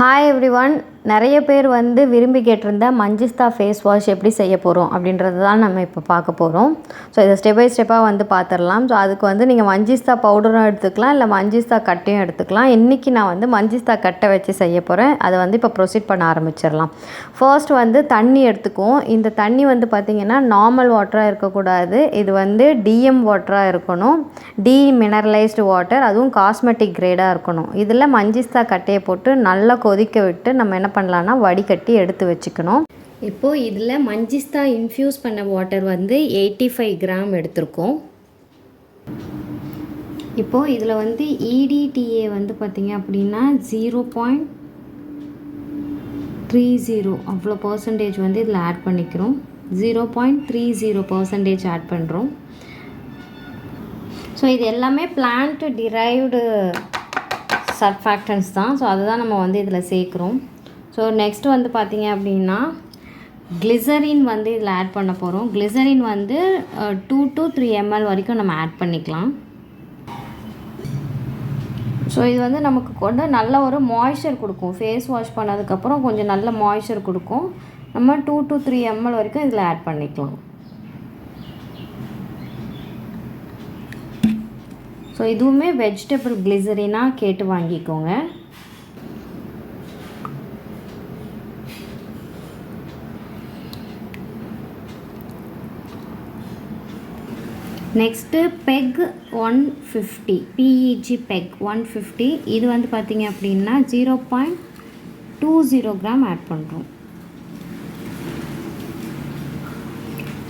Hi everyone. நிறைய பேர் விரும்பி கேட்டிருந்த மஞ்சிஸ்தா ஃபேஸ் வாஷ் எப்படி செய்ய போகிறோம் அப்படின்றது தான் நம்ம இப்போ பார்க்க போகிறோம். ஸோ இதை ஸ்டெப் பை ஸ்டெப்பாக பார்த்துடலாம். ஸோ அதுக்கு நீங்கள் மஞ்சிஸ்தா பவுடரும் எடுத்துக்கலாம், இல்லை மஞ்சிஸ்தா கட்டையும் எடுத்துக்கலாம். இன்றைக்கி நான் மஞ்சிஸ்தா கட்டை வச்சு செய்ய போகிறேன். அதை இப்போ ப்ரொசீட் பண்ண ஆரம்பிச்சிடலாம். ஃபர்ஸ்ட் தண்ணி எடுத்துக்குவோம். இந்த தண்ணி பார்த்திங்கன்னா நார்மல் வாட்டராக இருக்கக்கூடாது. இது டிஎம் வாட்டராக இருக்கணும், மினரலைஸ்டு வாட்டர், அதுவும் காஸ்மெட்டிக் கிரேடாக இருக்கணும். இதில் மஞ்சிஸ்தா கட்டையை போட்டு நல்லா கொதிக்க விட்டு நம்ம என்ன பண்ணலான்னா வடிகட்டி எடுத்து வச்சுக்கணும். இப்போது இதில் மஞ்சிஸ்தா இன்ஃப்யூஸ் பண்ண வாட்டர் 85 கிராம் எடுத்திருக்கோம். இப்போது இதில் EDTA பார்த்திங்க அப்படின்னா 0.30 அவ்வளோ பர்சன்டேஜ் இதில் ஆட் பண்ணிக்கிறோம். 0.30% ஆட் பண்ணுறோம். ஸோ இது எல்லாமே பிளான்ட் டிரைவ்டு சர்ஃபாக்டன்ஸ் தான். ஸோ அதுதான் நம்ம இதில் சேர்க்குறோம். ஸோ நெக்ஸ்ட் பார்த்திங்க அப்படின்னா கிளிசரின் இதில் ஆட் பண்ண போகிறோம். கிளிசரின் 2 to 3 ml வரைக்கும் நம்ம ஆட் பண்ணிக்கலாம். ஸோ இது நமக்கு நல்ல ஒரு மாய்ஸ்சர் கொடுக்கும். ஃபேஸ் வாஷ் பண்ணதுக்கப்புறம் கொஞ்சம் நல்ல மாய்ஸ்சர் கொடுக்கும். நம்ம 2 to 3 ml வரைக்கும் இதில் ஆட் பண்ணிக்கலாம். ஸோ இதுவுமே வெஜிடபிள் கிளிசரினாக கேட்டு வாங்கிக்கோங்க. நெக்ஸ்ட்டு பெக் 150, PEG பெக் 150, இது பார்த்திங்க அப்படின்னா 0.20 கிராம் ஆட் பண்ணுறோம்.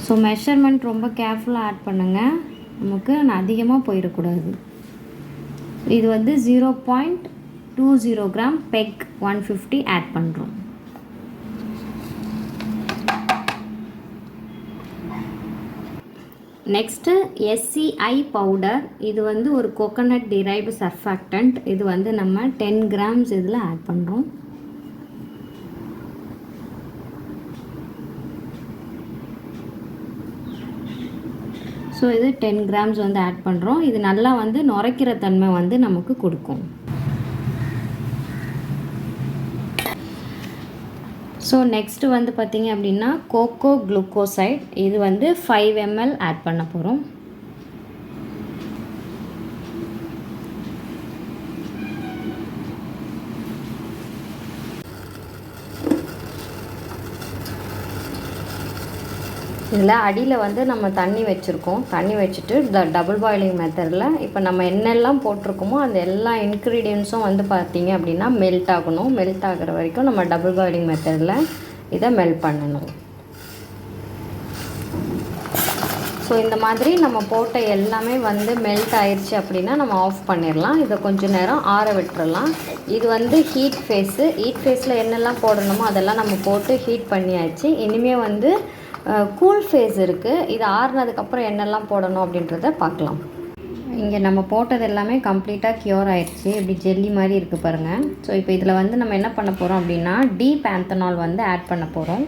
ஸோ மெஷர்மெண்ட் ரொம்ப கேர்ஃபுல்லாக ஆட் பண்ணுங்கள், நமக்கு அதிகமாக போயிடக்கூடாது. இது 0.20 கிராம் பெக் 150 ஆட் பண்ணுறோம். நெக்ஸ்ட்டு SCI பவுடர், இது ஒரு கோகோனட் டிரைவ்டு சர்ஃபாக்டன்ட். இது நம்ம 10 கிராம்ஸ் இதில் ஆட் பண்ணுறோம். ஸோ இது 10 கிராம்ஸ் ஆட் பண்ணுறோம். இது நல்லா நுரைக்கிற தன்மை நமக்கு கொடுக்கும். ஸோ நெக்ஸ்ட்டு பார்த்திங்க அப்படின்னா கோகோ குளுக்கோசைட், இது 5 ml ஆட் பண்ண போகிறோம். இதில் அடியில் நம்ம தண்ணி வச்சுருக்கோம். தண்ணி வச்சுட்டு டபுள் பாயிலிங் மெத்தடில் இப்போ நம்ம என்னெல்லாம் போட்டிருக்கோமோ அந்த எல்லா இன்க்ரீடியன்ஸும் பார்த்திங்க அப்படின்னா மெல்ட் ஆகணும். மெல்ட் ஆகிற வரைக்கும் நம்ம டபுள் பாயிலிங் மெத்தடில் இதை மெல்ட் பண்ணணும். ஸோ இந்த மாதிரி நம்ம போட்ட எல்லாமே மெல்ட் ஆயிடுச்சு அப்படின்னா நம்ம ஆஃப் பண்ணிடலாம். இதை கொஞ்சம் நேரம் ஆற விட்டுறலாம். இது ஹீட் ஃபேஸு. ஹீட் ஃபேஸில் என்னெல்லாம் போடணுமோ அதெல்லாம் நம்ம போட்டு ஹீட் பண்ணியாச்சு. இனிமேல் கூல் ஃபேஸ் இருக்குது. இது ஆறுனதுக்கப்புறம் என்னெல்லாம் போடணும் அப்படின்றத பார்க்கலாம். இங்கே நம்ம போட்டது எல்லாமே கம்ப்ளீட்டாக க்யூர் ஆகிடுச்சு. இப்படி ஜெல்லி மாதிரி இருக்குது பாருங்கள். ஸோ இப்போ இதில் நம்ம என்ன பண்ண போகிறோம் அப்படின்னா டீபேந்தனால் ஆட் பண்ண போகிறோம்.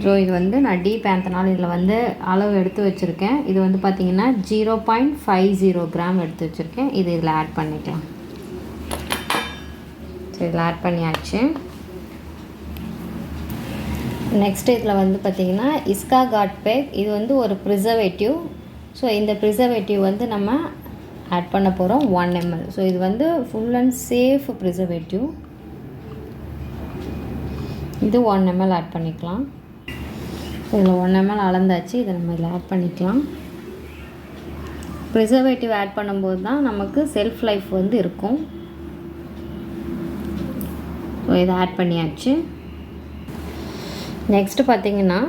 ஸோ இது நான் டீபேந்தனால் இதில் அளவு எடுத்து வச்சுருக்கேன். இது பார்த்திங்கன்னா 0.50 கிராம் எடுத்து வச்சுருக்கேன். இது இதில் ஆட் பண்ணிக்கலாம். ஸோ இதில் ஆட் பண்ணியாச்சு. நெக்ஸ்ட்டு இதில் பார்த்திங்கன்னா இஸ்காகாட் பெக், இது ஒரு ப்ரிசர்வேட்டிவ். ஸோ இந்த ப்ரிசர்வேட்டிவ் நம்ம ஆட் பண்ண போகிறோம் 1 ml. ஸோ இது ஃபுல் அண்ட் சேஃப் ப்ரிசர்வேட்டிவ். இது 1 ml ஆட் பண்ணிக்கலாம். இதில் 1 ml அளந்தாச்சு. இதை நம்ம இதில் ஆட் பண்ணிக்கலாம். ப்ரிசர்வேட்டிவ் ஆட் பண்ணும்போது தான் நமக்கு செல்ஃப் லைஃப் இருக்கும். ஸோ இதை ஆட் பண்ணியாச்சு. நெக்ஸ்ட்டு பார்த்திங்கன்னா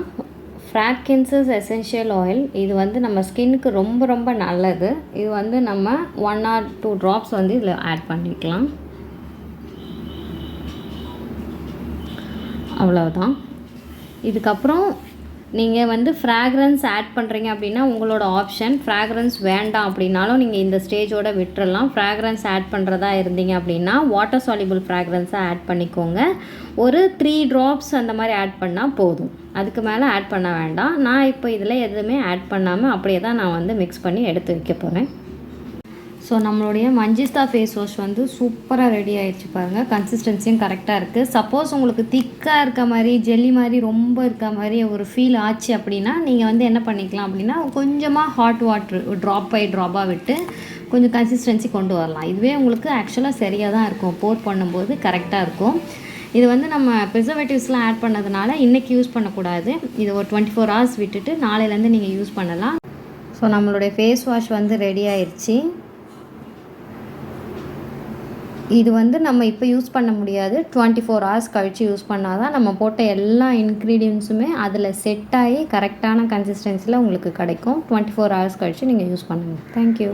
ஃப்ராக்ரன்சஸ் எசென்ஷியல் ஆயில், இது நம்ம ஸ்கின்னுக்கு ரொம்ப ரொம்ப நல்லது. இது நம்ம 1 or 2 ட்ராப்ஸ் இதில் ஆட் பண்ணிக்கலாம். அவ்வளோதான். இதுக்கப்புறம் நீங்கள் ஃப்ராக்ரன்ஸ் ஆட் பண்ணுறீங்க அப்படின்னா உங்களோட ஆப்ஷன். ஃப்ராக்ரன்ஸ் வேண்டாம் அப்படின்னாலும் நீங்கள் இந்த ஸ்டேஜோடு விட்டுறலாம். ஃப்ராக்ரன்ஸ் ஆட் பண்ணுறதா இருந்தீங்க அப்படின்னா வாட்டர் சால்யூபிள் ஃப்ராக்ரன்ஸாக ஆட் பண்ணிக்கோங்க. ஒரு 3 ட்ராப்ஸ் அந்த மாதிரி ஆட் பண்ணால் போதும். அதுக்கு மேலே ஆட் பண்ண வேண்டாம். நான் இப்போ இதில் எதுவுமே ஆட் பண்ணாமல் அப்படியே தான் நான் மிக்ஸ் பண்ணி எடுத்து வைக்க போகிறேன். ஸோ ஸோ நம்மளுடைய மஞ்சிஸ்தா ஃபேஸ் வாஷ் வந்து சூப்பராக ரெடி ஆகிடுச்சு பாருங்கள். கன்சிஸ்டன்சியும் கரெக்டாக இருக்குது. சப்போஸ் உங்களுக்கு திக்காக இருக்க மாதிரி ஜெல்லி மாதிரி ரொம்ப இருக்க மாதிரி ஒரு ஃபீல் ஆச்சு அப்படின்னா நீங்கள் வந்து என்ன பண்ணிக்கலாம் அப்படின்னா கொஞ்சமாக ஹாட் வாட்ரு ட்ராப் பை ட்ராப்பாக விட்டு கொஞ்சம் கன்சிஸ்டன்சி கொண்டு வரலாம். இதுவே உங்களுக்கு ஆக்சுவலாக சரியாக தான் இருக்கும். போர் பண்ணும்போது கரெக்டாக இருக்கும். இது வந்து நம்ம ப்ரிசர்வேட்டிவ்ஸ்லாம் ஆட் பண்ணதுனால இன்றைக்கி யூஸ் பண்ணக்கூடாது. இது ஒரு 24 hours விட்டுட்டு நாளையிலேருந்து நீங்கள் யூஸ் பண்ணலாம். ஸோ நம்மளுடைய ஃபேஸ் வாஷ் வந்து ரெடி ஆயிடுச்சு. இது வந்து நம்ம இப்போ யூஸ் பண்ண முடியாது. 24 hours கழித்து யூஸ் பண்ணால் தான் நம்ம போட்ட எல்லா இன்க்ரீடியன்ஸுமே அதில் செட் ஆகி கரெக்டான கன்சிஸ்டன்சியில் உங்களுக்கு கிடைக்கும். 24 hours கழித்து நீங்கள் யூஸ் பண்ணுங்கள். தேங்க்யூ.